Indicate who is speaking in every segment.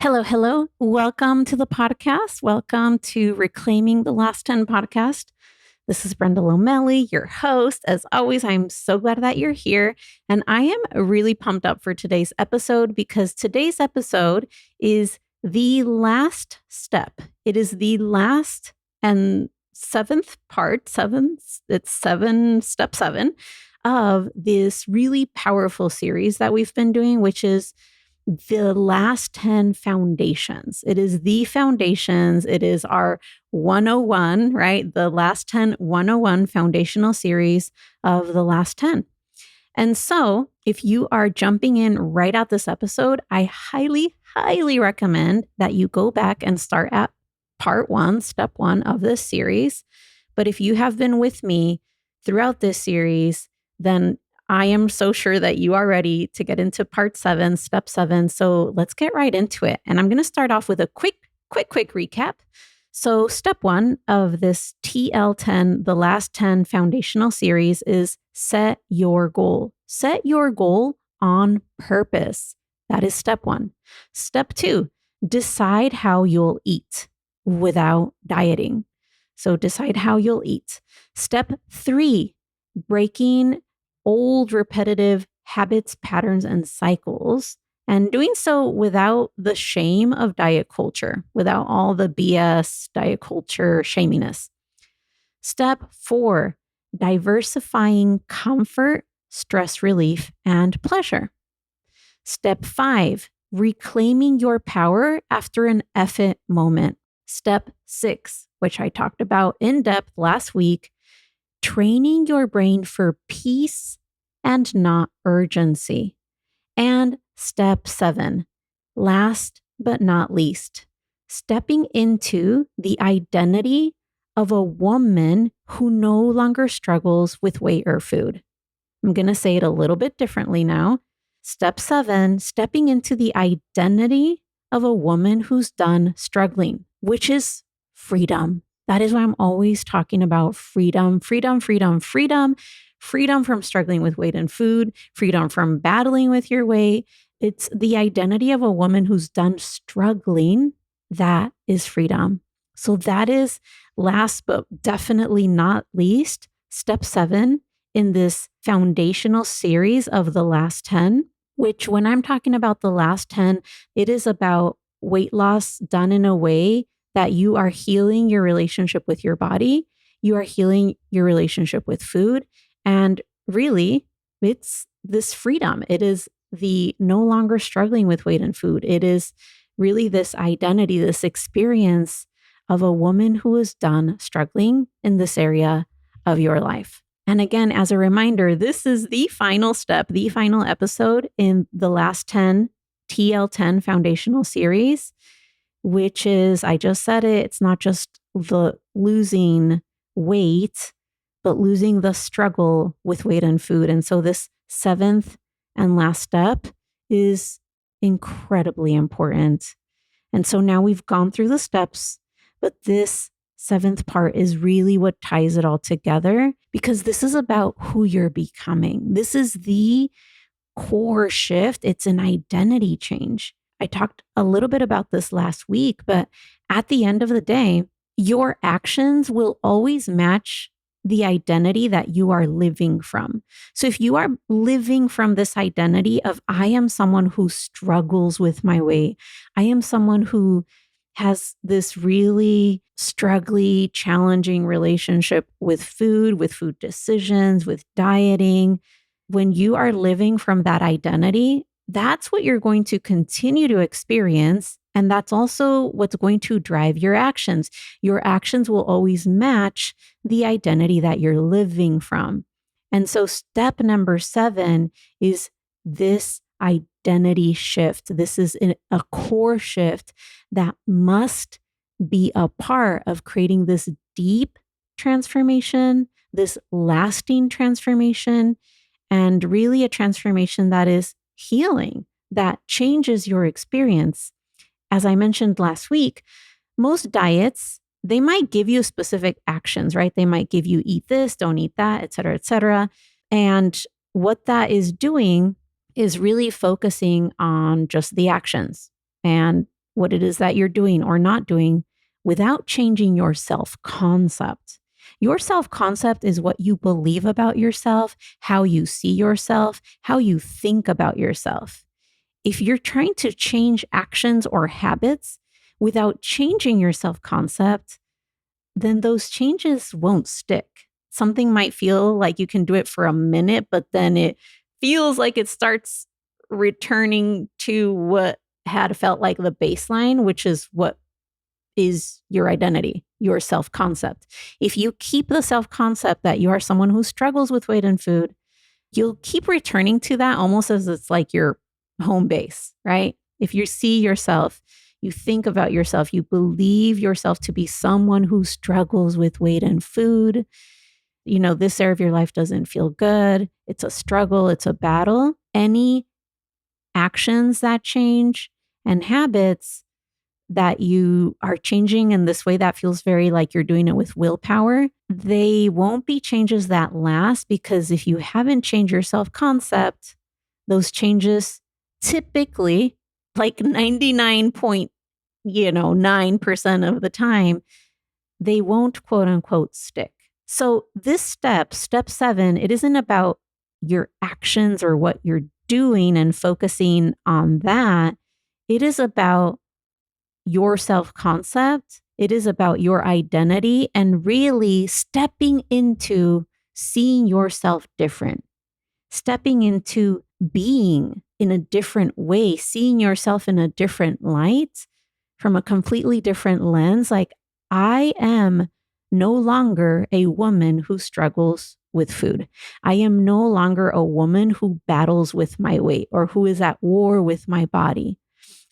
Speaker 1: Hello, hello. Welcome to the podcast. Welcome to Reclaiming the Last 10 podcast. This is Brenda Lomeli, your host. As always, I'm so glad that you're here. And I am really pumped up for today's episode because today's episode is the last step. It is the last and seventh part, step seven of this really powerful series that we've been doing, which is the last 10 foundations. It is the foundations. It is our 101, right? The last 10 101 foundational series of the last 10. And so if you are jumping in right at this episode, I highly, highly recommend that you go back and start at part one, step one of this series. But if you have been with me throughout this series, then I am so sure that you are ready to get into part seven, step seven. So let's get right into it. And I'm going to start off with a quick recap. So step one of this TL10, the last 10 foundational series, is set your goal. Set your goal on purpose. That is step one. Step two, decide how you'll eat without dieting. So decide how you'll eat. Step three, breaking old repetitive habits, patterns, and cycles, and doing so without the shame of diet culture, without all the BS diet culture shaminess. Step four, diversifying comfort, stress relief, and pleasure. Step five, reclaiming your power after an effort moment. Step six, which I talked about in depth last week, training your brain for peace and not urgency. And step seven, last but not least, stepping into the identity of a woman who no longer struggles with weight or food. I'm going to say it a little bit differently now. Step seven, stepping into the identity of a woman who's done struggling, which is freedom. That is why I'm always talking about freedom, freedom, freedom, freedom, freedom from struggling with weight and food, freedom from battling with your weight. It's the identity of a woman who's done struggling. That is freedom. So that is last, but definitely not least, step seven in this foundational series of the last 10, which when I'm talking about the last 10, it is about weight loss done in a way that you are healing your relationship with your body, you are healing your relationship with food, and really, it's this freedom. It is the no longer struggling with weight and food. It is really this identity, this experience of a woman who is done struggling in this area of your life. And again, as a reminder, this is the final step, the final episode in the last 10 TL10 foundational series, which is, I just said it, it's not just the losing weight, but losing the struggle with weight and food. And so this seventh and last step is incredibly important. And so now we've gone through the steps, but this seventh part is really what ties it all together, because this is about who you're becoming. This is the core shift. It's an identity change. I talked a little bit about this last week, but at the end of the day, your actions will always match the identity that you are living from. So if you are living from this identity of, I am someone who struggles with my weight, I am someone who has this really struggly, challenging relationship with food decisions, with dieting. When you are living from that identity, that's what you're going to continue to experience. And that's also what's going to drive your actions. Your actions will always match the identity that you're living from. And so step number 7 is this identity shift. This is a core shift that must be a part of creating this deep transformation, this lasting transformation, and really a transformation that is healing, that changes your experience. As I mentioned last week, most diets, they might give you specific actions, right? They might give you eat this, don't eat that, et cetera, et cetera. And what that is doing is really focusing on just the actions. And what it is that you're doing or not doing without changing your self-concept. Your self-concept is what you believe about yourself, how you see yourself, how you think about yourself. If you're trying to change actions or habits without changing your self-concept, then those changes won't stick. Something might feel like you can do it for a minute, but then it feels like it starts returning to what had felt like the baseline, which is what is your identity, your self-concept. If you keep the self-concept that you are someone who struggles with weight and food, you'll keep returning to that almost as it's like your home base, right? If you see yourself, you think about yourself, you believe yourself to be someone who struggles with weight and food, this area of your life doesn't feel good. It's a struggle. It's a battle. Any actions that change and habits that you are changing in this way that feels very like you're doing it with willpower, they won't be changes that last, because if you haven't changed your self-concept, those changes typically, like 99.9% of the time, they won't quote unquote stick. So this step 7, it isn't about your actions or what you're doing and focusing on that. It is about your self-concept. It is about your identity and really stepping into seeing yourself different, stepping into being in a different way, seeing yourself in a different light from a completely different lens. Like, I am no longer a woman who struggles with food. I am no longer a woman who battles with my weight or who is at war with my body.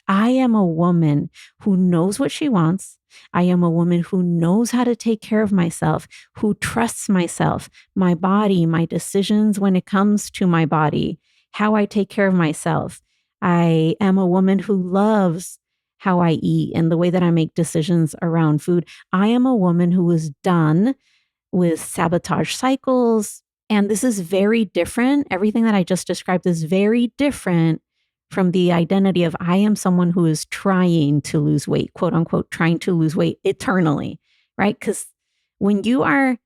Speaker 1: I am a woman who knows what she wants. I am a woman who knows how to take care of myself, who trusts myself, my body, my decisions when it comes to my body, how I take care of myself. I am a woman who loves how I eat and the way that I make decisions around food. I am a woman who is done with sabotage cycles. And this is very different. Everything that I just described is very different from the identity of I am someone who is trying to lose weight, quote unquote, trying to lose weight eternally, right? Because when you are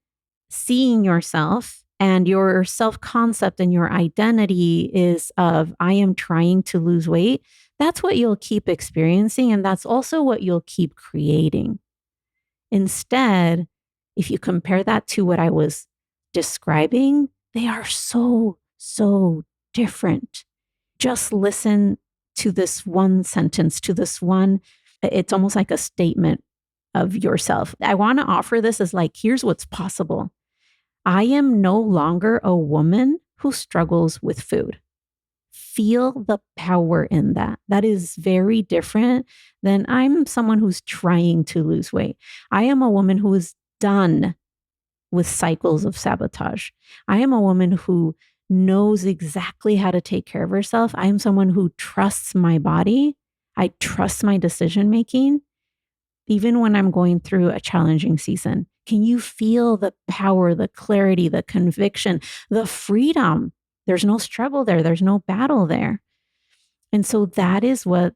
Speaker 1: seeing yourself and your self-concept and your identity is of I am trying to lose weight, that's what you'll keep experiencing. And that's also what you'll keep creating. Instead, if you compare that to what I was describing, they are so, so different. Just listen to this one sentence, to this one, it's almost like a statement of yourself. I want to offer this as like, here's what's possible. I am no longer a woman who struggles with food. Feel the power in that. That is very different than I'm someone who's trying to lose weight. I am a woman who is done with cycles of sabotage. I am a woman who knows exactly how to take care of herself. I am someone who trusts my body. I trust my decision making, even when I'm going through a challenging season. Can you feel the power, the clarity, the conviction, the freedom? There's no struggle there. There's no battle there. And so that is what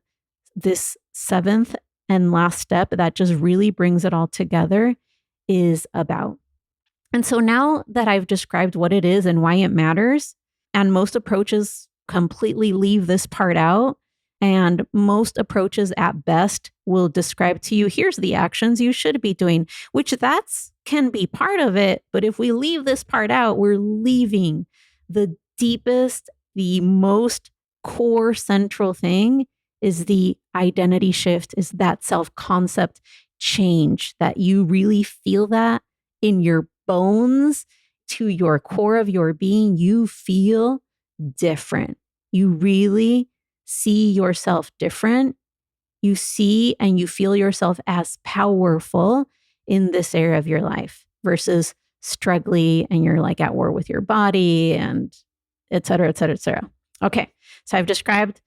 Speaker 1: this 7th and last step that just really brings it all together is about. And so now that I've described what it is and why it matters, and most approaches completely leave this part out, and most approaches at best will describe to you, here's the actions you should be doing, which that's can be part of it. But if we leave this part out, we're leaving the deepest, the most core central thing is the identity shift, is that self-concept change, that you really feel that in your bones to your core of your being. You feel different. You really see yourself different. You see and you feel yourself as powerful in this area of your life versus struggling and you're like at war with your body and et cetera, et cetera, et cetera. Okay. So I've described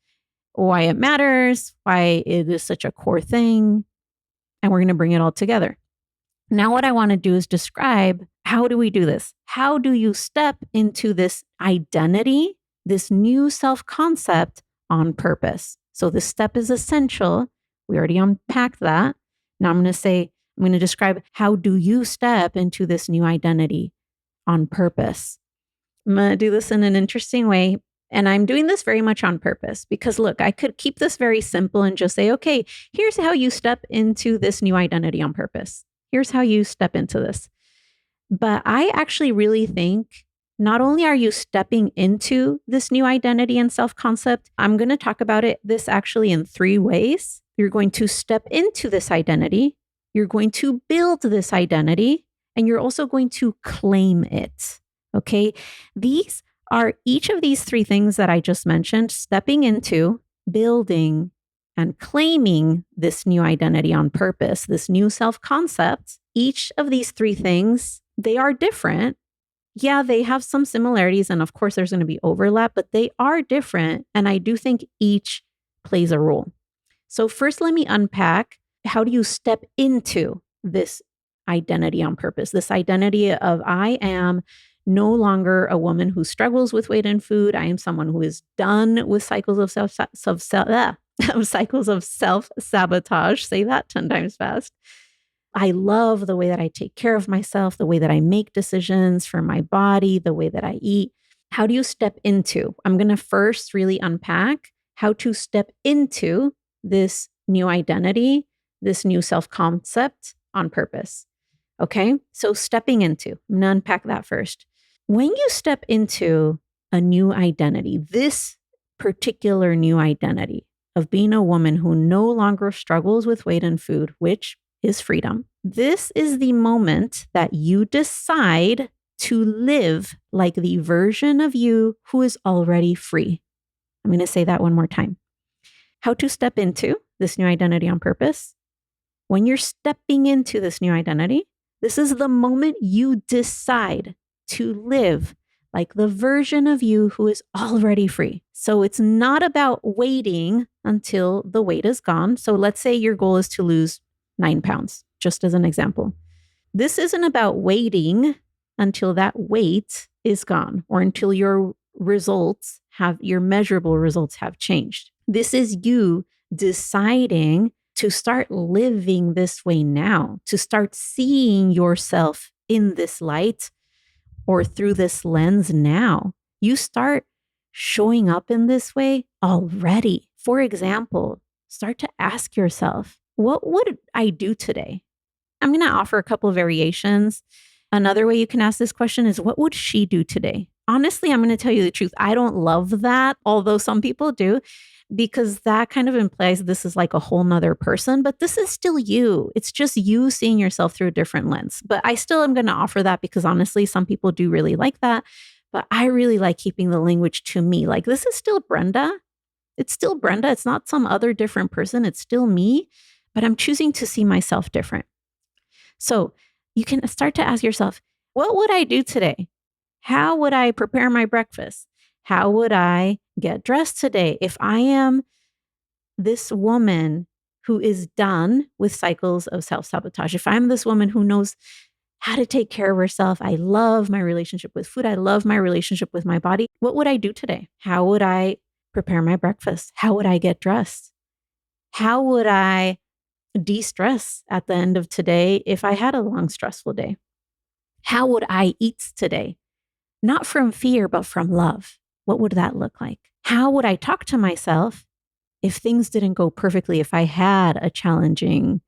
Speaker 1: why it matters, why it is such a core thing, and we're going to bring it all together. Now, what I want to do is describe, how do we do this? How do you step into this identity, this new self-concept on purpose? So this step is essential. We already unpacked that. Now I'm going to describe how do you step into this new identity on purpose. I'm going to do this in an interesting way. And I'm doing this very much on purpose because look, I could keep this very simple and just say, okay, here's how you step into this new identity on purpose. Here's how you step into this. But I actually really think not only are you stepping into this new identity and self-concept, I'm going to talk about this actually in 3 ways. You're going to step into this identity, you're going to build this identity, and you're also going to claim it. Okay. These are each of these 3 things that I just mentioned: stepping into, building, and claiming this new identity on purpose, this new self-concept. Each of these 3 things, they are different. Yeah, they have some similarities. And of course, there's going to be overlap, but they are different. And I do think each plays a role. So first, let me unpack, how do you step into this identity on purpose? This identity of I am no longer a woman who struggles with weight and food. I am someone who is done with cycles of self-sabotage. Say that 10 times fast. I love the way that I take care of myself, the way that I make decisions for my body, the way that I eat. How do you step into? I'm going to first really unpack how to step into this new identity, this new self-concept on purpose. Okay, so stepping into, I'm going to unpack that first. When you step into a new identity, this particular new identity of being a woman who no longer struggles with weight and food, which is freedom, this is the moment that you decide to live like the version of you who is already free. I'm going to say that one more time. How to step into this new identity on purpose. When you're stepping into this new identity, this is the moment you decide to live like the version of you who is already free. So it's not about waiting until the weight is gone. So let's say your goal is to lose 9 pounds, just as an example. This isn't about waiting until that weight is gone or until your measurable results have changed. This is you deciding to start living this way now, to start seeing yourself in this light or through this lens now. You start showing up in this way already. For example, start to ask yourself, what would I do today? I'm going to offer a couple of variations. Another way you can ask this question is, what would she do today? Honestly, I'm going to tell you the truth. I don't love that, although some people do, because that kind of implies this is like a whole nother person, but this is still you. It's just you seeing yourself through a different lens. But I still am going to offer that because honestly, some people do really like that. But I really like keeping the language to me. Like, this is still Brenda. It's still Brenda. It's not some other different person. It's still me, but I'm choosing to see myself different. So you can start to ask yourself, what would I do today? How would I prepare my breakfast? How would I get dressed today? If I am this woman who is done with cycles of self-sabotage, if I'm this woman who knows how to take care of herself, I love my relationship with food, I love my relationship with my body, what would I do today? How would I prepare my breakfast? How would I get dressed? How would I de-stress at the end of today if I had a long, stressful day? How would I eat today? Not from fear, but from love. What would that look like? How would I talk to myself if things didn't go perfectly? If I had a challenging,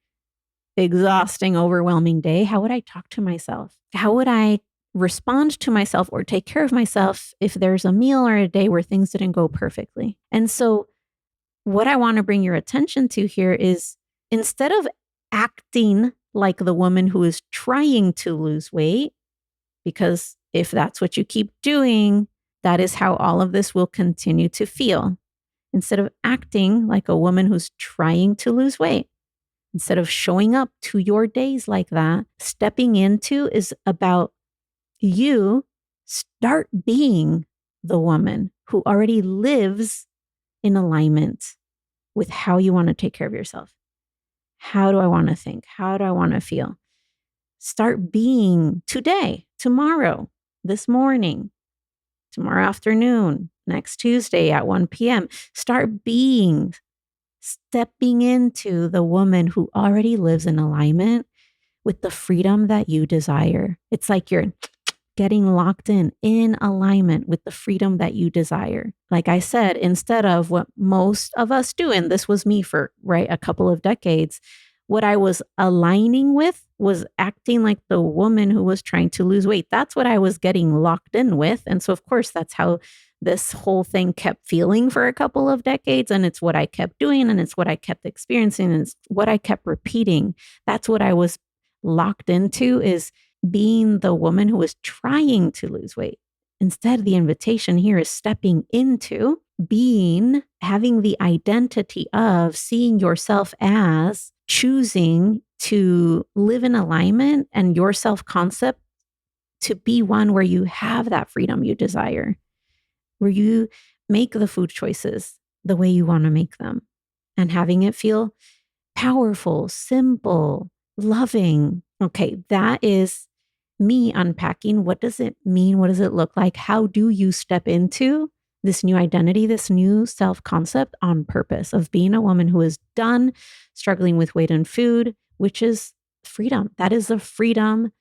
Speaker 1: exhausting, overwhelming day, how would I talk to myself? How would I respond to myself or take care of myself if there's a meal or a day where things didn't go perfectly? And so what I want to bring your attention to here is, instead of acting like the woman who is trying to lose weight, because if that's what you keep doing, that is how all of this will continue to feel. Instead of acting like a woman who's trying to lose weight, instead of showing up to your days like that, stepping into is about you start being the woman who already lives in alignment with how you want to take care of yourself. How do I want to think? How do I want to feel? Start being today, tomorrow, this morning, tomorrow afternoon, next Tuesday at 1 p.m. Start being stepping into the woman who already lives in alignment with the freedom that you desire. It's like you're getting locked in alignment with the freedom that you desire. Like I said, instead of what most of us do, and this was me for a couple of decades, what I was aligning with was acting like the woman who was trying to lose weight. That's what I was getting locked in with. And so, of course, that's how this whole thing kept feeling for a couple of decades. And it's what I kept doing, and it's what I kept experiencing, and it's what I kept repeating. That's what I was locked into, is being the woman who was trying to lose weight. Instead, the invitation here is stepping into having the identity of seeing yourself as choosing to live in alignment, and your self-concept to be one where you have that freedom you desire, where you make the food choices the way you want to make them, and having it feel powerful, simple, loving. Okay, that is me unpacking. What does it mean? What does it look like? How do you step into this new identity, this new self-concept on purpose of being a woman who is done struggling with weight and food, which is freedom. That is the freedom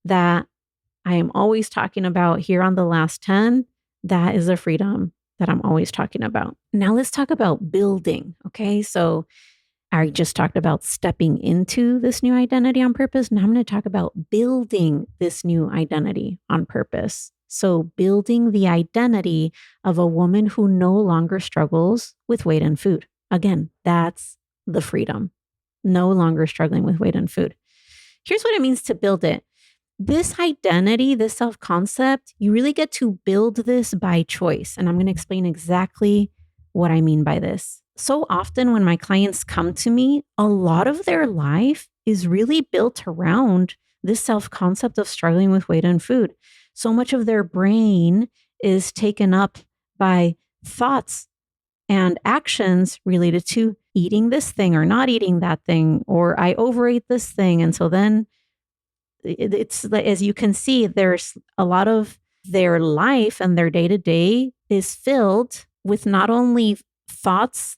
Speaker 1: that I am always talking about here on the last 10. That is the freedom that I'm always talking about. Now let's talk about building. Okay, so I just talked about stepping into this new identity on purpose. Now I'm going to talk about building this new identity on purpose. So building the identity of a woman who no longer struggles with weight and food. Again, that's the freedom. No longer struggling with weight and food. Here's what it means to build it. This identity, this self-concept, you really get to build this by choice. And I'm going to explain exactly what I mean by this. So often when my clients come to me, a lot of their life is really built around this self-concept of struggling with weight and food. So much of their brain is taken up by thoughts and actions related to eating this thing or not eating that thing, or I overate this thing. And so then it's, as you can see, there's a lot of their life and their day-to-day is filled with not only thoughts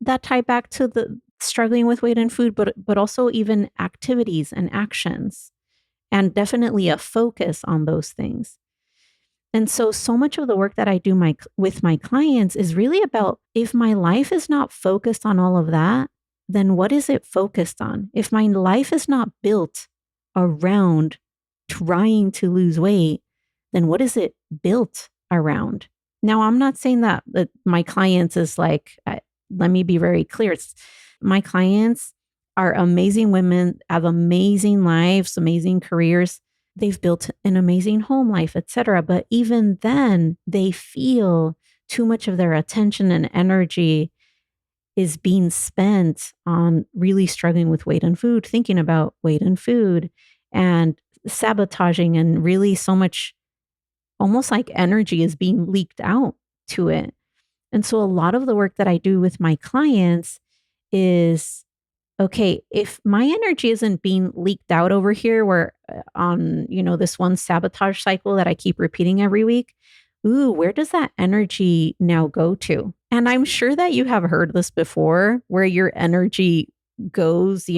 Speaker 1: that tie back to the struggling with weight and food, but also even activities and actions, and definitely a focus on those things. And so much of the work that I do with my clients is really about, if my life is not focused on all of that, then what is it focused on? If my life is not built around trying to lose weight, then what is it built around? Now, I'm not saying that my clients is like, let me be very clear. My clients are amazing women, have amazing lives, amazing careers. They've built an amazing home life, etc. But even then, they feel too much of their attention and energy is being spent on really struggling with weight and food, thinking about weight and food, and sabotaging, and really so much almost like energy is being leaked out to it. And so a lot of the work that I do with my clients is, okay, if my energy isn't being leaked out over here, where on, this one sabotage cycle that I keep repeating every week, where does that energy now go to? And I'm sure that you have heard this before, where your energy goes,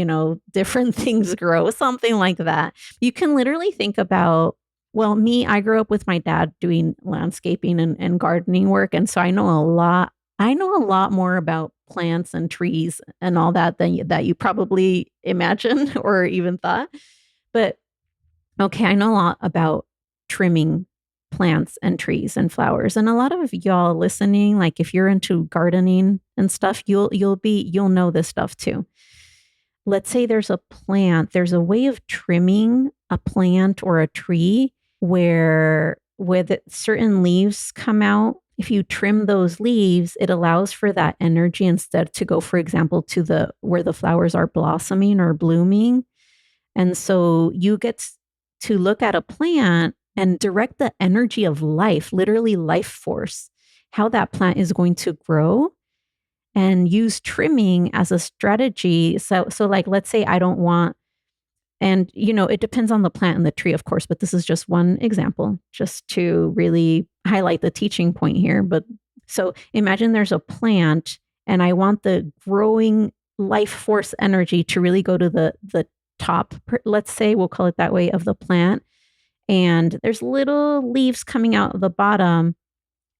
Speaker 1: different things grow, something like that. You can literally think about, well, I grew up with my dad doing landscaping and gardening work. And so I know a lot more about plants and trees and all that than that you probably imagine or even thought. But okay, I know a lot about trimming plants and trees and flowers. And a lot of y'all listening, like if you're into gardening and stuff, you'll know this stuff too. Let's say there's a plant, there's a way of trimming a plant or a tree where with certain leaves come out. If you trim those leaves, it allows for that energy instead to go, for example, to where the flowers are blossoming or blooming. And so you get to look at a plant and direct the energy of life, literally life force, how that plant is going to grow, and use trimming as a strategy. So like, let's say I don't want, and it depends on the plant and the tree, of course, but this is just one example, just to really highlight the teaching point here. But so imagine there's a plant And I want the growing life force energy to really go to the top, let's say, we'll call it that way, of the plant. And there's little leaves coming out of the bottom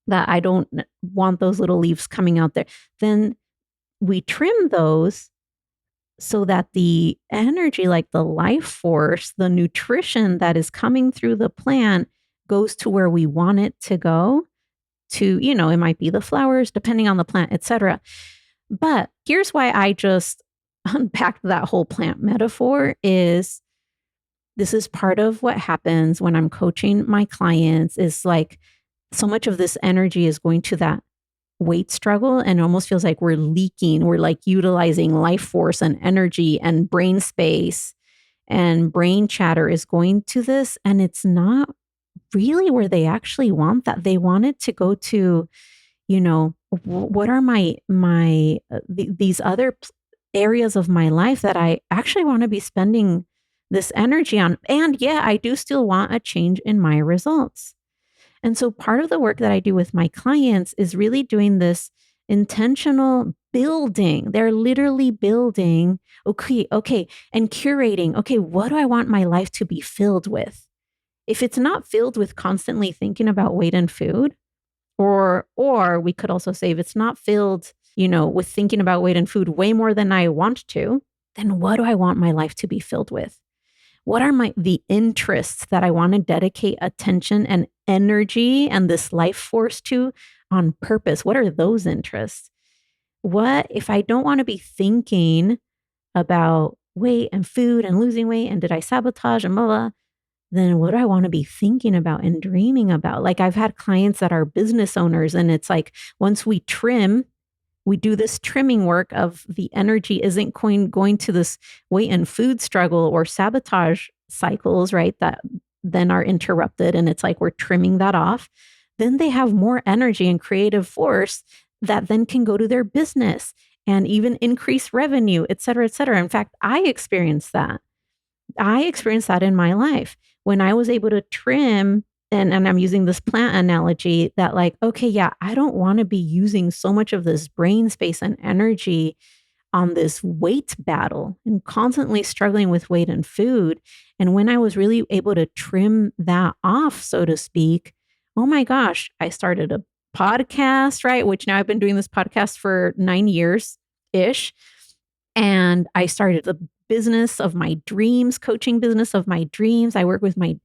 Speaker 1: that I don't want those little leaves coming out there. Then we trim those so that the energy, like the life force, the nutrition that is coming through the plant goes to where we want it to go to, it might be the flowers, depending on the plant, etc. But here's why I just unpacked that whole plant metaphor is this is part of what happens when I'm coaching my clients is like so much of this energy is going to that weight struggle and it almost feels like we're leaking. We're like utilizing life force and energy and brain space and brain chatter is going to this. And it's not really where they actually want that. They want it to go to, what are these other areas of my life that I actually want to be spending this energy on. And yeah, I do still want a change in my results. And so part of the work that I do with my clients is really doing this intentional building. They're literally building, okay, and curating, okay, what do I want my life to be filled with? If it's not filled with constantly thinking about weight and food, or we could also say if it's not filled, with thinking about weight and food way more than I want to, then what do I want my life to be filled with? What are the interests that I want to dedicate attention and energy and this life force to on purpose? What are those interests? What if I don't want to be thinking about weight and food and losing weight and did I sabotage and blah, blah, then what do I want to be thinking about and dreaming about? Like I've had clients that are business owners and it's like once we do this trimming work of the energy isn't going to this weight and food struggle or sabotage cycles, right? That then are interrupted. And it's like we're trimming that off. Then they have more energy and creative force that then can go to their business and even increase revenue, et cetera, et cetera. In fact, I experienced that. In my life when I was able to trim and I'm using this plant analogy that like, okay, yeah, I don't want to be using so much of this brain space and energy on this weight battle and constantly struggling with weight and food. And when I was really able to trim that off, so to speak, oh my gosh, I started a podcast, right? Which now I've been doing this podcast for 9 years ish. And I started the business of my dreams, coaching business of my dreams. I work with my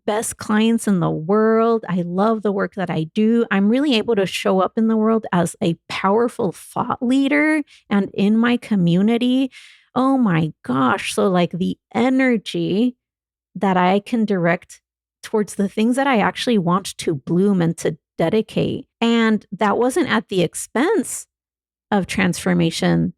Speaker 1: best clients in the world. I love the work that I do. I'm really able to show up in the world as a powerful thought leader and in my community. Oh my gosh. So like the energy that I can direct towards the things that I actually want to bloom and to dedicate. And that wasn't at the expense of transformation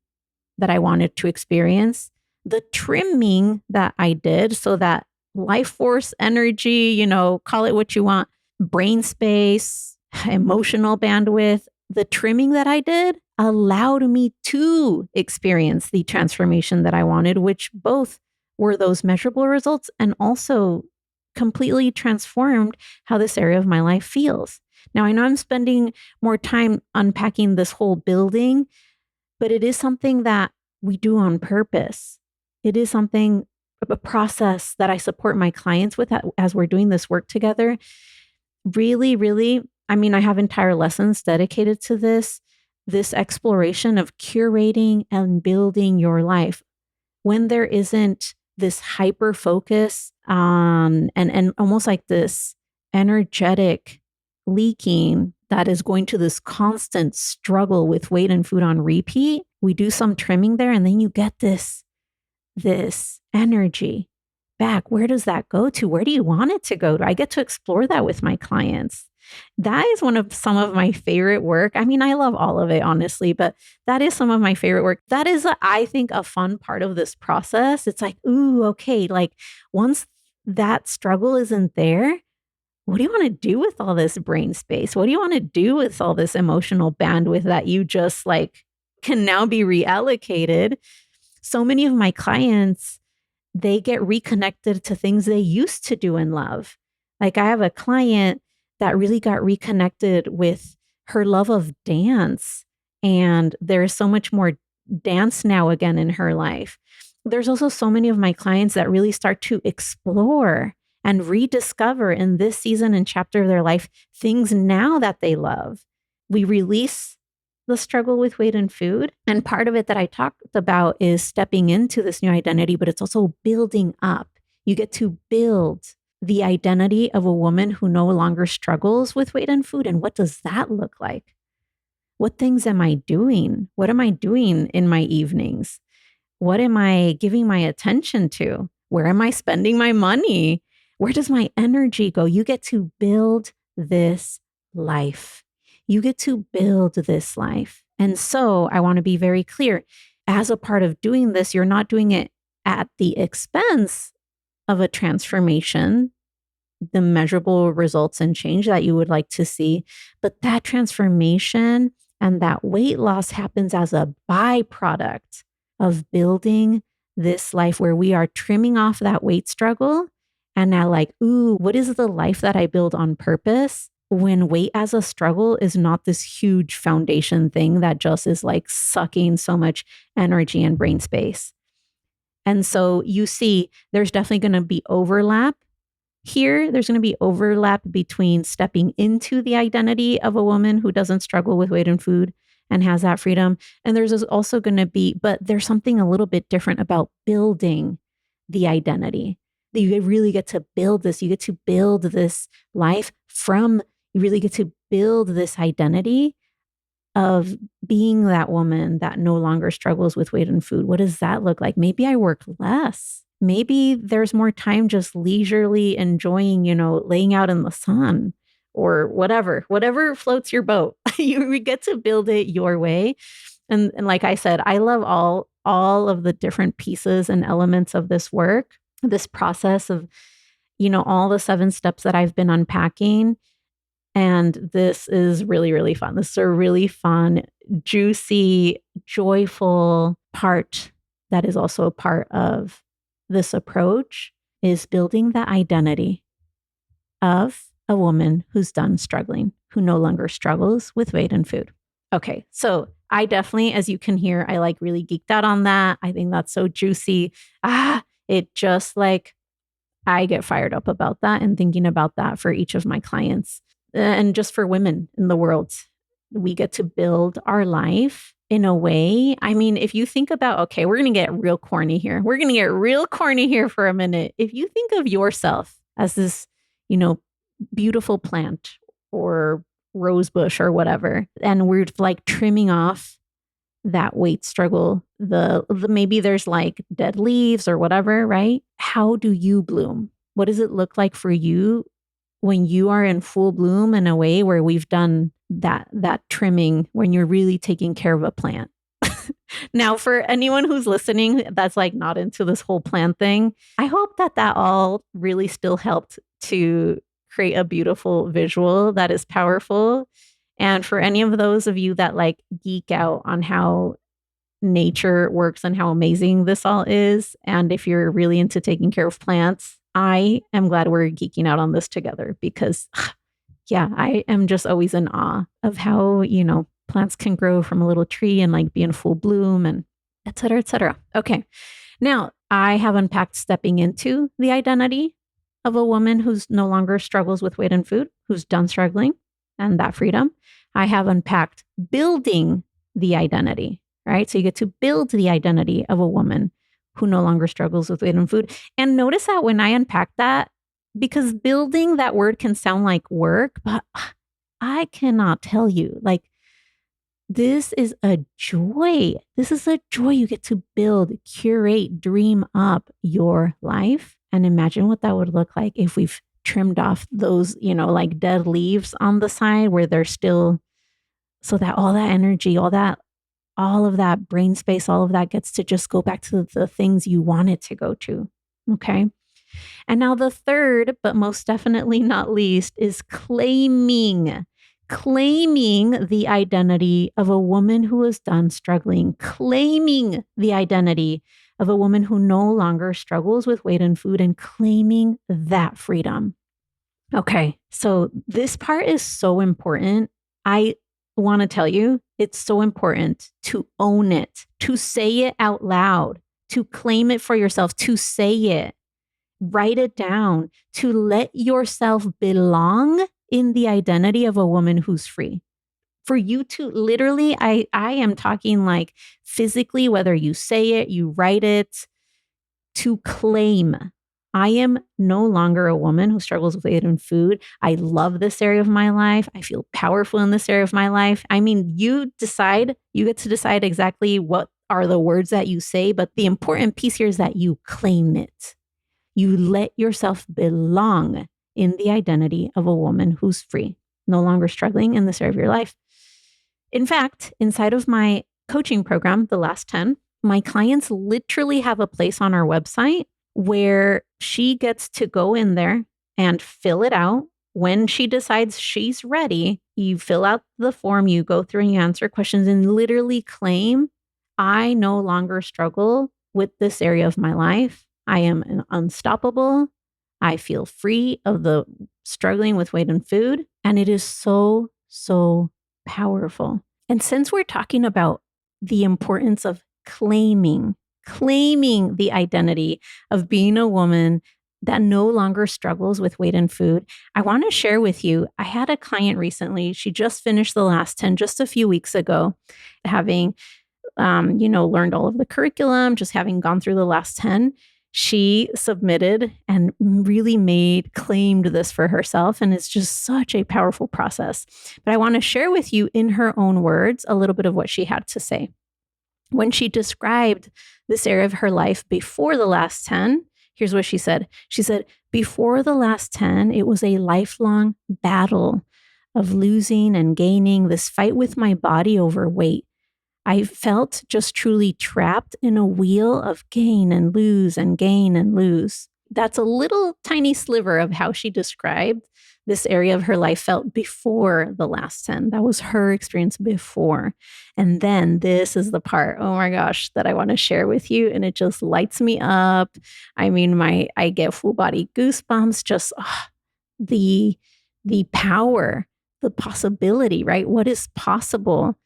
Speaker 1: that I wanted to experience. The trimming that I did so that life force, energy, call it what you want, brain space, emotional bandwidth, the trimming that I did allowed me to experience the transformation that I wanted, which both were those measurable results and also completely transformed how this area of my life feels. Now, I know I'm spending more time unpacking this whole building, but it is something that we do on purpose. It is something, a process that I support my clients with as we're doing this work together. Really, really, I have entire lessons dedicated to this exploration of curating and building your life when there isn't this hyper focus on and almost like this energetic leaking that is going to this constant struggle with weight and food on repeat. We do some trimming there and then you get this energy back. Where does that go to? Where do you want it to go to? I get to explore that with my clients. That is some of my favorite work. I love all of it, honestly, but that is some of my favorite work. That is, I think, a fun part of this process. It's like, ooh, okay, like once that struggle isn't there, what do you want to do with all this brain space? What do you want to do with all this emotional bandwidth that you just like can now be reallocated? So many of my clients, they get reconnected to things they used to do and love. Like I have a client that really got reconnected with her love of dance And there's so much more dance now again in her life. There's also so many of my clients that really start to explore and rediscover in this season and chapter of their life things now that they love. We release the struggle with weight and food. And part of it that I talked about is stepping into this new identity, but it's also building up. You get to build the identity of a woman who no longer struggles with weight and food. And what does that look like? What things am I doing? What am I doing in my evenings? What am I giving my attention to? Where am I spending my money? Where does my energy go? You get to build this life. You get to build this life. And so I want to be very clear. As a part of doing this, you're not doing it at the expense of a transformation, the measurable results and change that you would like to see. But that transformation and that weight loss happens as a byproduct of building this life where we are trimming off that weight struggle. And now, like, ooh, what is the life that I build on purpose when weight as a struggle is not this huge foundation thing that just is like sucking so much energy and brain space? And so you see, there's definitely going to be overlap here. There's going to be overlap between stepping into the identity of a woman who doesn't struggle with weight and food and has that freedom. And there's also going to be, but there's something a little bit different about building the identity. You really get to build this. You get to build this life from, you really get to build this identity of being that woman that no longer struggles with weight and food. What does that look like? Maybe I work less. Maybe there's more time just leisurely enjoying, laying out in the sun or whatever floats your boat. You get to build it your way. And like I said, I love all of the different pieces and elements of this work, this process of, all the 7 steps that I've been unpacking. And this is really, really fun. This is a really fun, juicy, joyful part that is also a part of this approach, is building the identity of a woman who's done struggling, who no longer struggles with weight and food. Okay, so I definitely, as you can hear, I like really geeked out on that. I think that's so juicy. It just like, I get fired up about that and thinking about that for each of my clients. And just for women in the world, we get to build our life in a way. I mean, if you think about, okay, we're going to get real corny here. We're going to get real corny here for a minute. If you think of yourself as this, beautiful plant or rose bush or whatever, and we're like trimming off that weight struggle, the maybe there's like dead leaves or whatever, right? How do you bloom? What does it look like for you when you are in full bloom in a way where we've done that trimming, when you're really taking care of a plant? Now, for anyone who's listening that's like not into this whole plant thing, I hope that all really still helped to create a beautiful visual that is powerful. And for any of those of you that like geek out on how nature works and how amazing this all is, and if you're really into taking care of plants, I am glad we're geeking out on this together, because yeah, I am just always in awe of how, plants can grow from a little tree and like be in full bloom and et cetera, et cetera. Okay. Now I have unpacked stepping into the identity of a woman who's no longer struggles with weight and food, who's done struggling, and that freedom. I have unpacked building the identity, right? So you get to build the identity of a woman who no longer struggles with weight and food. And notice that when I unpack that, because building, that word can sound like work, but I cannot tell you, like, this is a joy. This is a joy. You get to build, curate, dream up your life. And imagine what that would look like if we've trimmed off those, like dead leaves on the side where they're still, so that all that energy, all of that brain space, all of that gets to just go back to the things you want it to go to. Okay. And now the third, but most definitely not least, is claiming the identity of a woman who is done struggling, claiming the identity of a woman who no longer struggles with weight and food, and claiming that freedom. Okay. So this part is so important. I want to tell you, it's so important to own it, to say it out loud, to claim it for yourself, to say it, write it down, to let yourself belong in the identity of a woman who's free. For you to literally, I am talking like physically, whether you say it, you write it, to claim, I am no longer a woman who struggles with weight and food. I love this area of my life. I feel powerful in this area of my life. I mean, you get to decide exactly what are the words that you say, but the important piece here is that you claim it. You let yourself belong in the identity of a woman who's free, no longer struggling in this area of your life. In fact, inside of my coaching program, the last 10, my clients literally have a place on our website where she gets to go in there and fill it out. When she decides she's ready, you fill out the form, you go through and you answer questions and literally claim, I no longer struggle with this area of my life. I am unstoppable. I feel free of the struggling with weight and food. And it is so, so powerful. And since we're talking about the importance of claiming the identity of being a woman that no longer struggles with weight and food, I want to share with you, I had a client recently, she just finished the last 10 just a few weeks ago, having, learned all of the curriculum, just having gone through the last 10. She submitted and really claimed this for herself. And it's just such a powerful process. But I want to share with you in her own words a little bit of what she had to say. When she described this area of her life before the last 10, here's what she said. She said, before the last 10, it was a lifelong battle of losing and gaining, this fight with my body over weight. I felt just truly trapped in a wheel of gain and lose and gain and lose. That's a little tiny sliver of how she described this area of her life felt before the last 10. That was her experience before. And then this is the part, oh my gosh, that I want to share with you. And it just lights me up. I mean, I get full body goosebumps, just the power, the possibility, right? What is possible?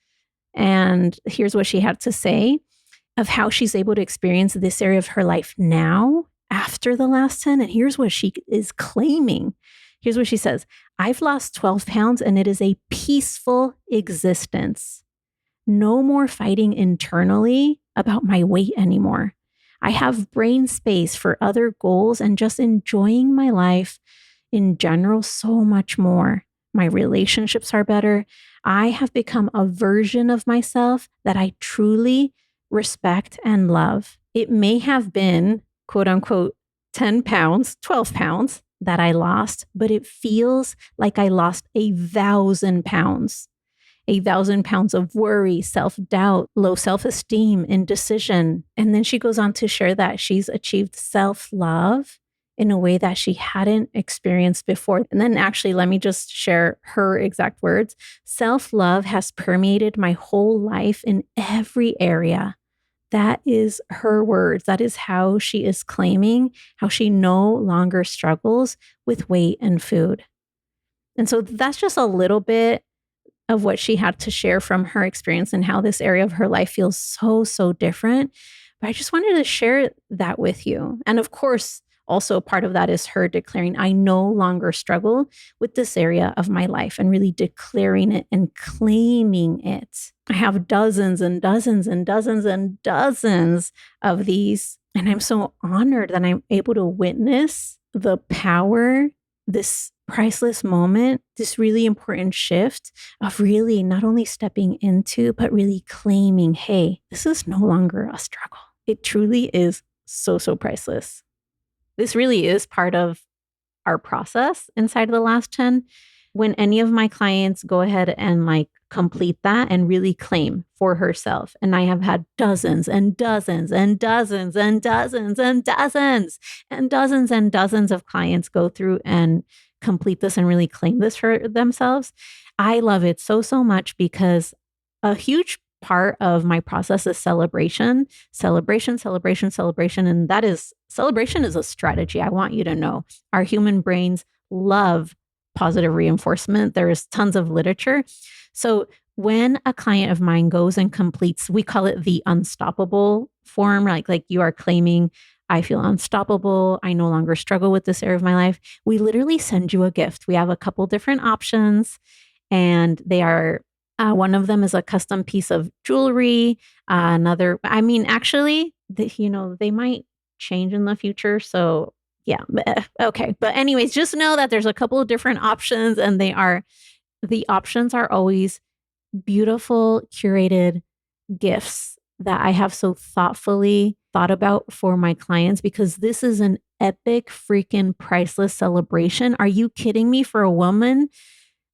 Speaker 1: And here's what she had to say of how she's able to experience this area of her life now after the last 10. And here's what she is claiming. Here's what she says. I've lost 12 pounds and it is a peaceful existence. No more fighting internally about my weight anymore. I have brain space for other goals and just enjoying my life in general so much more. My relationships are better. I have become a version of myself that I truly respect and love. It may have been, quote unquote, 10 pounds, 12 pounds that I lost, but it feels like I lost 1,000 pounds. 1,000 pounds of worry, self-doubt, low self-esteem, indecision. And then she goes on to share that she's achieved self-love in a way that she hadn't experienced before. And then actually, let me just share her exact words. Self-love has permeated my whole life in every area. That is her words. That is how she is claiming how she no longer struggles with weight and food. And so that's just a little bit of what she had to share from her experience and how this area of her life feels so, so different. But I just wanted to share that with you. And of course, also part of that is her declaring, I no longer struggle with this area of my life, and really declaring it and claiming it. I have dozens and dozens and dozens and dozens of these. And I'm so honored that I'm able to witness the power, this priceless moment, this really important shift of really not only stepping into, but really claiming, hey, this is no longer a struggle. It truly is so, so priceless. This really is part of our process inside of the last 10. When any of my clients go ahead and complete that and really claim for herself. And I have had dozens and dozens and dozens and dozens and dozens and dozens and dozens of clients go through and complete this and really claim this for themselves. I love it so, so much because a huge part of my process is celebration. And that is, celebration is a strategy. I want you to know our human brains love positive reinforcement. There is tons of literature. So when a client of mine goes and completes, we call it the unstoppable form, like you are claiming, I feel unstoppable. I no longer struggle with this area of my life. We literally send you a gift. We have a couple different options, and they are one of them is a custom piece of jewelry. Another, I mean, actually, they might change in the future. So yeah, okay. But anyways, just know that there's a couple of different options, and the options are always beautiful, curated gifts that I have so thoughtfully thought about for my clients, because this is an epic, freaking priceless celebration. Are you kidding me? For a woman,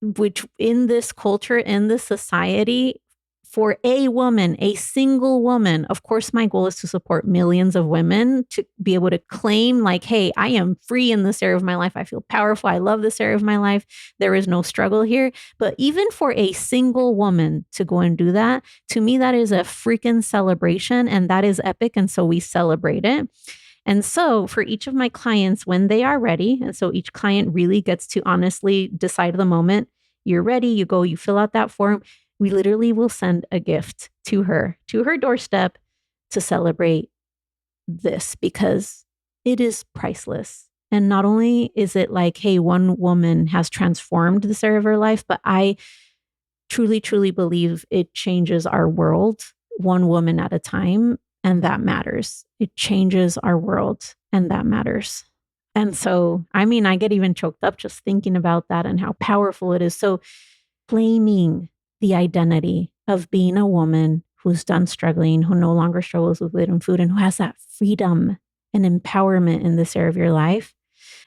Speaker 1: which in this culture, in this society, for a woman, a single woman, of course, my goal is to support millions of women to be able to claim, like, hey, I am free in this area of my life. I feel powerful. I love this area of my life. There is no struggle here. But even for a single woman to go and do that, to me, that is a freaking celebration, and that is epic. And so we celebrate it. And so for each of my clients, when they are ready, and so each client really gets to honestly decide the moment you're ready, you go, you fill out that form. We literally will send a gift to her doorstep to celebrate this, because it is priceless. And not only is it like, hey, one woman has transformed this area of her life, but I truly, truly believe it changes our world one woman at a time. And that matters. It changes our world, and that matters. And so, I mean, I get even choked up just thinking about that and how powerful it is. So, claiming the identity of being a woman who's done struggling, who no longer struggles with weight and food, and who has that freedom and empowerment in this area of your life.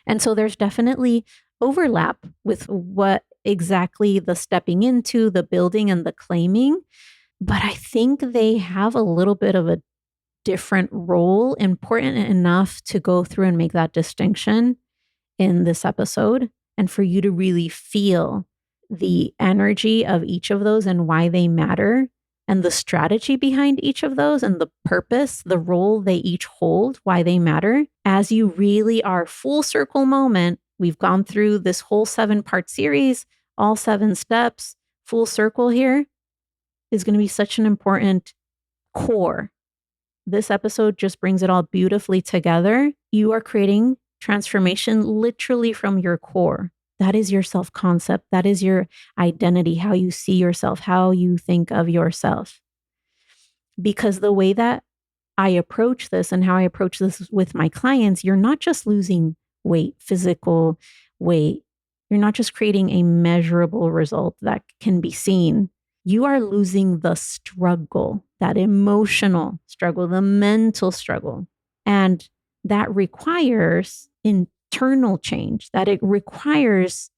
Speaker 1: And so there's definitely overlap with what exactly the stepping into, the building, and the claiming. But I think they have a little bit of a different role, important enough to go through and make that distinction in this episode, and for you to really feel the energy of each of those and why they matter, and the strategy behind each of those, and the purpose, the role they each hold, why they matter. As you really are full circle moment, we've gone through this whole 7-part series, all 7 steps, full circle here is going to be such an important core. This episode just brings it all beautifully together. You are creating transformation literally from your core. That is your self-concept. That is your identity, how you see yourself, how you think of yourself. Because the way that I approach this and how I approach this with my clients, you're not just losing weight, physical weight. You're not just creating a measurable result that can be seen. You are losing the struggle, that emotional struggle, the mental struggle. And that requires internal change, that it requires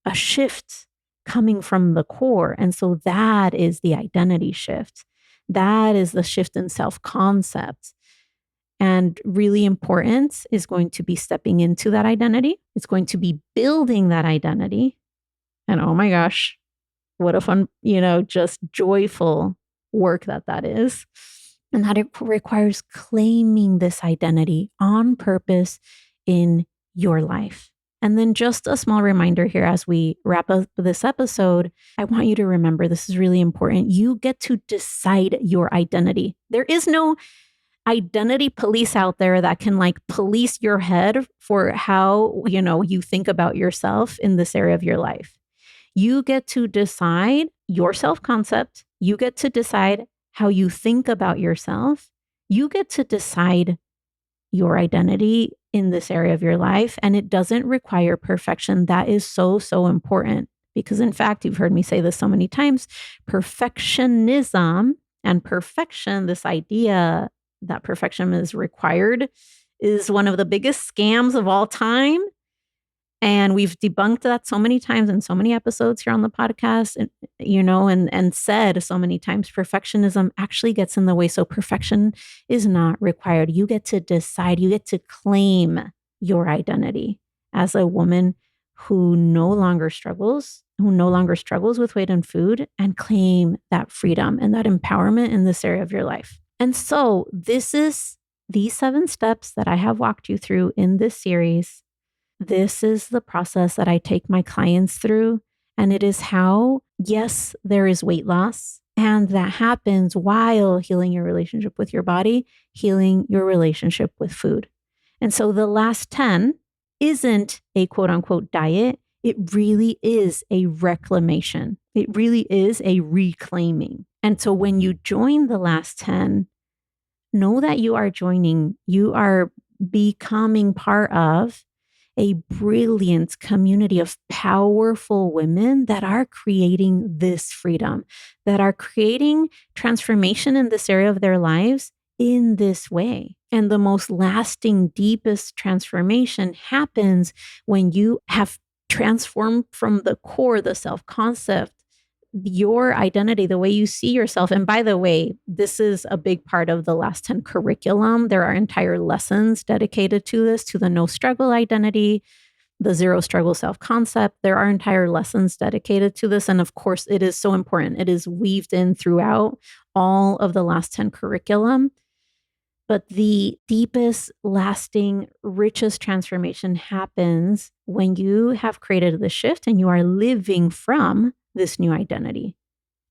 Speaker 1: a shift coming from the core. And so that is the identity shift. That is the shift in self-concept. And really important is going to be stepping into that identity. It's going to be building that identity. And oh my gosh, what a fun, just joyful work that is. And that it requires claiming this identity on purpose in your life. And then just a small reminder here as we wrap up this episode, I want you to remember, this is really important. You get to decide your identity. There is no identity police out there that can police your head for how, you think about yourself in this area of your life. You get to decide your self-concept. You get to decide how you think about yourself. You get to decide your identity in this area of your life. And it doesn't require perfection. That is so, so important. Because in fact, you've heard me say this so many times, perfectionism and perfection, this idea that perfection is required, is one of the biggest scams of all time. And we've debunked that so many times in so many episodes here on the podcast, and said so many times, perfectionism actually gets in the way. So perfection is not required. You get to decide, you get to claim your identity as a woman who no longer struggles with weight and food, and claim that freedom and that empowerment in this area of your life. And so this is these 7 steps that I have walked you through in this series. This is the process that I take my clients through, and it is how Yes, there is weight loss. And that happens while healing your relationship with your body, healing your relationship with food. And so the last 10 isn't a quote unquote diet. It really is a reclamation. It really is a reclaiming. And so when you join the last 10, know that you are becoming part of a brilliant community of powerful women that are creating this freedom, that are creating transformation in this area of their lives in this way. And the most lasting, deepest transformation happens when you have transformed from the core, the self concept, your identity, the way you see yourself. And by the way, this is a big part of the last 10 curriculum. There are entire lessons dedicated to this, to the no struggle identity, the zero struggle self concept. There are entire lessons dedicated to this. And of course, it is so important. It is weaved in throughout all of the last 10 curriculum. But the deepest, lasting, richest transformation happens when you have created the shift and you are living from this new identity.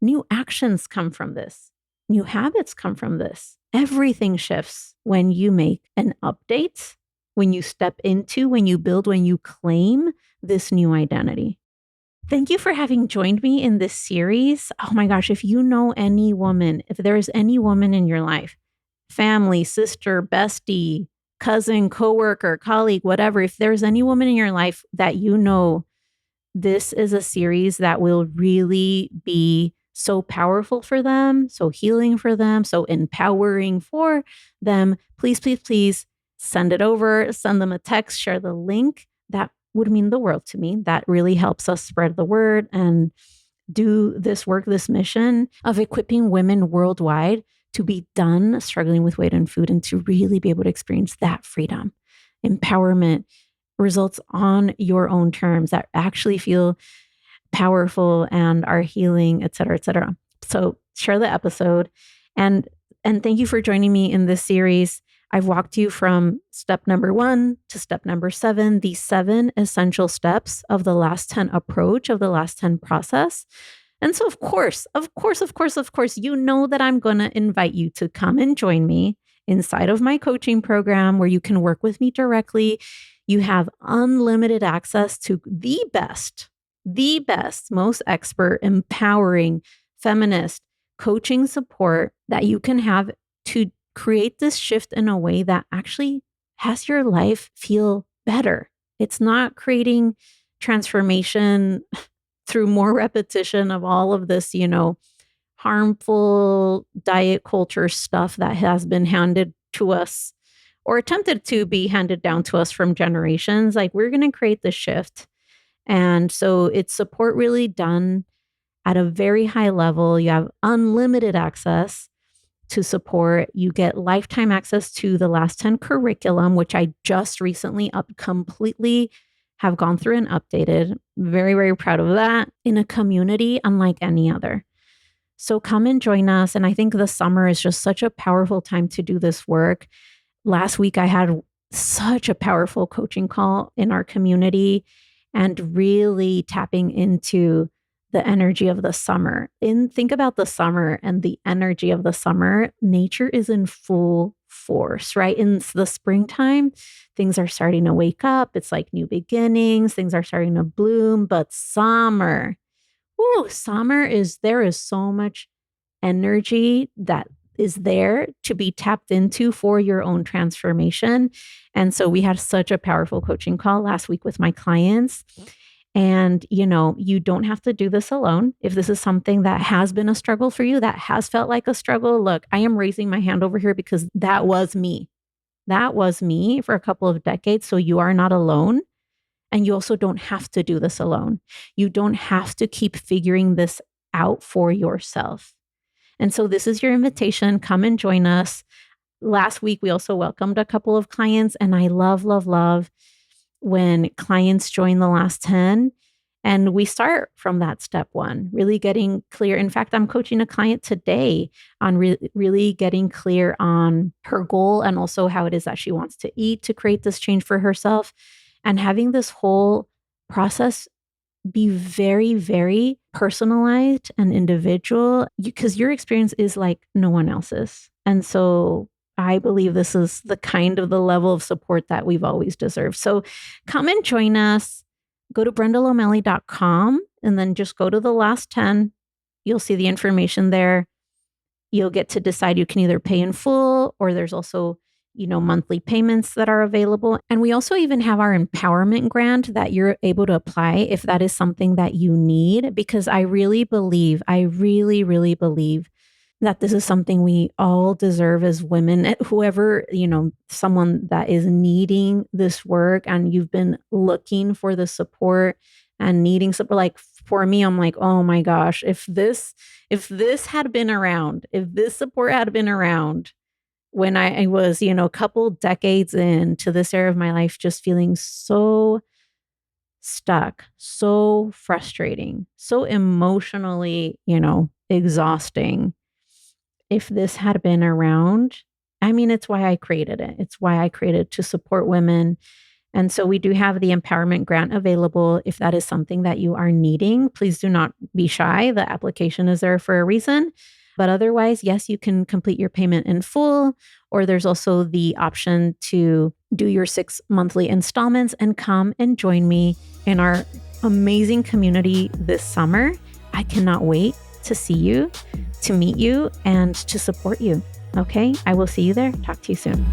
Speaker 1: New actions come from this. New habits come from this. Everything shifts when you make an update, when you step into, when you build, when you claim this new identity. Thank you for having joined me in this series. Oh my gosh, if you know any woman, if there is any woman in your life, family, sister, bestie, cousin, coworker, colleague, whatever, if there's any woman in your life that you know, this is a series that will really be so powerful for them, so healing for them, so empowering for them, please, please, please send it over, send them a text, share the link. That would mean the world to me. That really helps us spread the word and do this work, this mission of equipping women worldwide to be done struggling with weight and food and to really be able to experience that freedom, empowerment, results on your own terms that actually feel powerful and are healing, et cetera, et cetera. So share the episode. And thank you for joining me in this series. I've walked you from step number 1 to step number 7, the 7 essential steps of the last 10 approach, of the last 10 process. And so, of course, you know that I'm going to invite you to come and join me inside of my coaching program where you can work with me directly. You have unlimited access to the best, most expert, empowering, feminist coaching support that you can have to create this shift in a way that actually has your life feel better. It's not creating transformation through more repetition of all of this, harmful diet culture stuff that has been handed to us or attempted to be handed down to us from generations. Like, we're going to create the shift. And so it's support really done at a very high level. You have unlimited access to support. You get lifetime access to the last 10 curriculum, which I just recently completely have gone through and updated. Very, very proud of that, in a community unlike any other. So come and join us. And I think the summer is just such a powerful time to do this work. Last week, I had such a powerful coaching call in our community and really tapping into the energy of the summer. Think about the summer and the energy of the summer. Nature is in full force, right? In the springtime, things are starting to wake up. It's like new beginnings. Things are starting to bloom. But summer, there is so much energy that is there to be tapped into for your own transformation. And so we had such a powerful coaching call last week with my clients. And, you don't have to do this alone. If this is something that has been a struggle for you, that has felt like a struggle, look, I am raising my hand over here because that was me. That was me for a couple of decades. So you are not alone. And you also don't have to do this alone. You don't have to keep figuring this out for yourself. And so this is your invitation. Come and join us. Last week, we also welcomed a couple of clients, and I love when clients join the last 10 and we start from that step 1, really getting clear. In fact, I'm coaching a client today on really getting clear on her goal and also how it is that she wants to eat to create this change for herself, and having this whole process be very, very personalized and individual because your experience is like no one else's. And so I believe this is the level of support that we've always deserved. So come and join us. Go to brendalomelli.com and then just go to the last 10. You'll see the information there. You'll get to decide you can either pay in full or there's also, monthly payments that are available. And we also even have our empowerment grant that you're able to apply if that is something that you need, because I really believe, I really, really believe that this is something we all deserve as women. Whoever, someone that is needing this work and you've been looking for the support and needing support, like for me, I'm like, oh my gosh, if this had been around, if this support had been around when I was, a couple decades into this era of my life, just feeling so stuck, so frustrating, so emotionally, exhausting. If this had been around, I mean, it's why I created it. It's why I created to support women. And so we do have the empowerment grant available. If that is something that you are needing, please do not be shy. The application is there for a reason. But otherwise, yes, you can complete your payment in full, or there's also the option to do your 6 monthly installments and come and join me in our amazing community this summer. I cannot wait to see you, to meet you, and to support you. Okay, I will see you there. Talk to you soon.